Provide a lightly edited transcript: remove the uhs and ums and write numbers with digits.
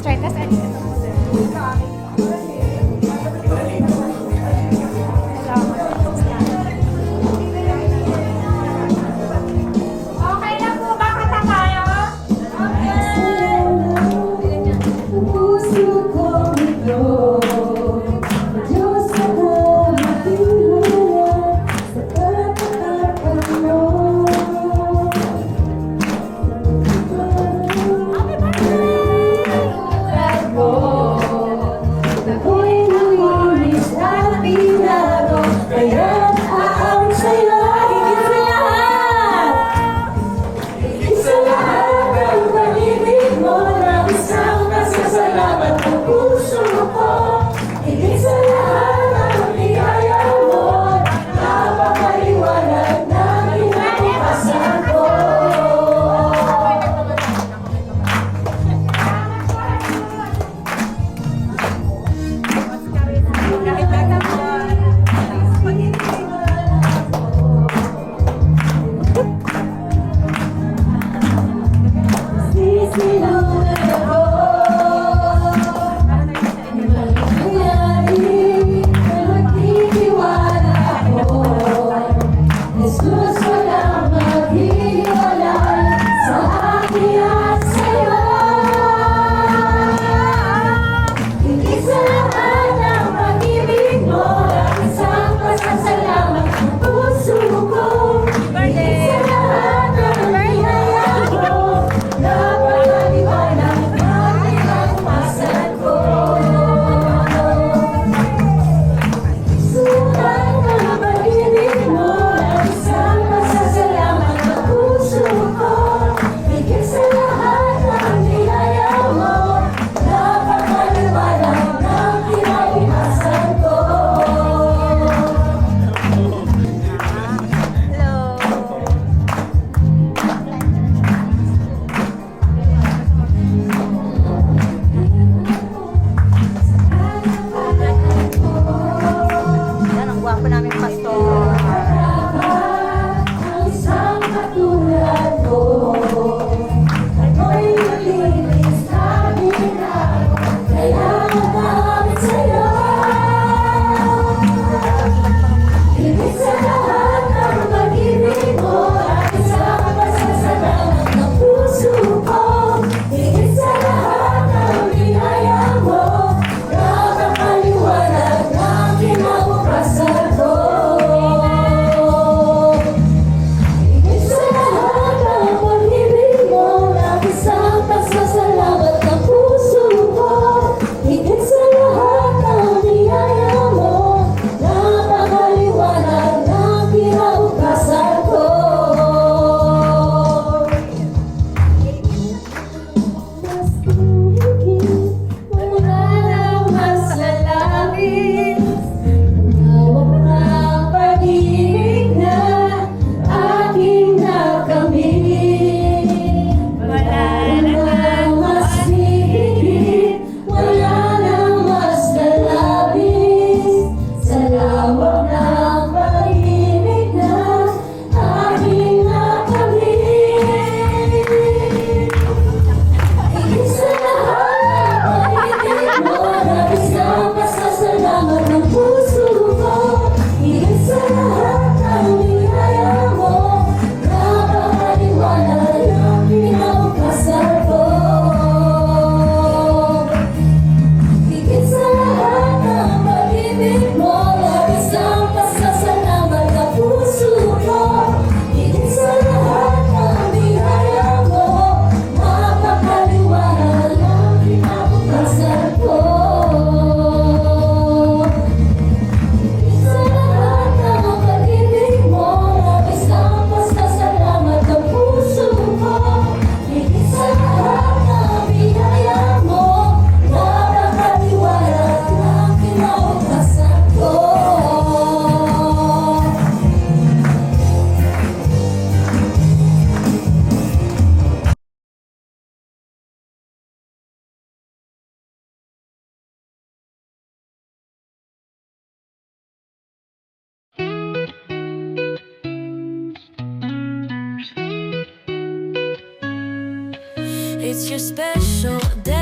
sister. Tapos ano ito po, sir? Okay na po ba kata tayo? Puso ko ito, Diyos ako makiwala sa pagkakataon mo. Ako'y namilis at binago, kaya't aawit sa'yo higit sa lahat. Higit sa lahat ang pag-ibig mo na isang pasasalamat ng puso ko. Higit sa lahat ang biyaya mo, napakaliwanag ng kinabukasan ko. Sisilungan ako. Nangyari, nagtitiwala ako. Jesus, walang maghiwalay sa akin at sa'yo. Higit sa lahat ng pag-ibig mo, ang isang pasasalamat ng puso ko. Higit sa lahat ng biyaya mo, napakaliwanag ng kinabukasan ko. Sulat ng pag-ibig mo, ang isang pasasalamat ng puso ko. Higit sa lahat ng biyaya mo, napakaliwanag ng kinabukasan ko. Yan ang gwapo namin pastor. Ang isang katulad ko, ako'y nalilis na binago, kaya umawit sa'yo. Higit sa lahat ng pag-ibig mo, ang isang pasasalamat ng puso ko. Higit sa lahat ng biyaya mo, napakaliwanag ng kinabukasan ko. Higit sa lahat ng pag-ibig mo, ang isang pasasalamat ng puso ko. Higit sa lahat ng biyaya mo, napakaliwanag ng kinabukasan ko. Mas tumigil, wala nang mas lalapit. Hawak ng pag-ibig na aking nakamit. Wala nang mas higit, wala nang mas lalapit. Sa lawak ng pag-ibig na aking nakamit. Higit sa lahat ng pag-ibig mo, ang isang pasasalamat ng puso ko. Higit sa lahat ng biyaya mo, napakaliwanag ng kinabukasan ko. Higit sa lahat ng pag-ibig mo, ang isang pasasalamat ng puso ko. Higit sa lahat ng biyaya mo, napakaliwanag ng kinabukasan ko. Higit sa lahat ng pag-ibig mo, ang isang pasasalamat ng puso ko. Higit sa lahat ng biyaya mo, napakaliwanag ng kinabukasan ko. It's your special day.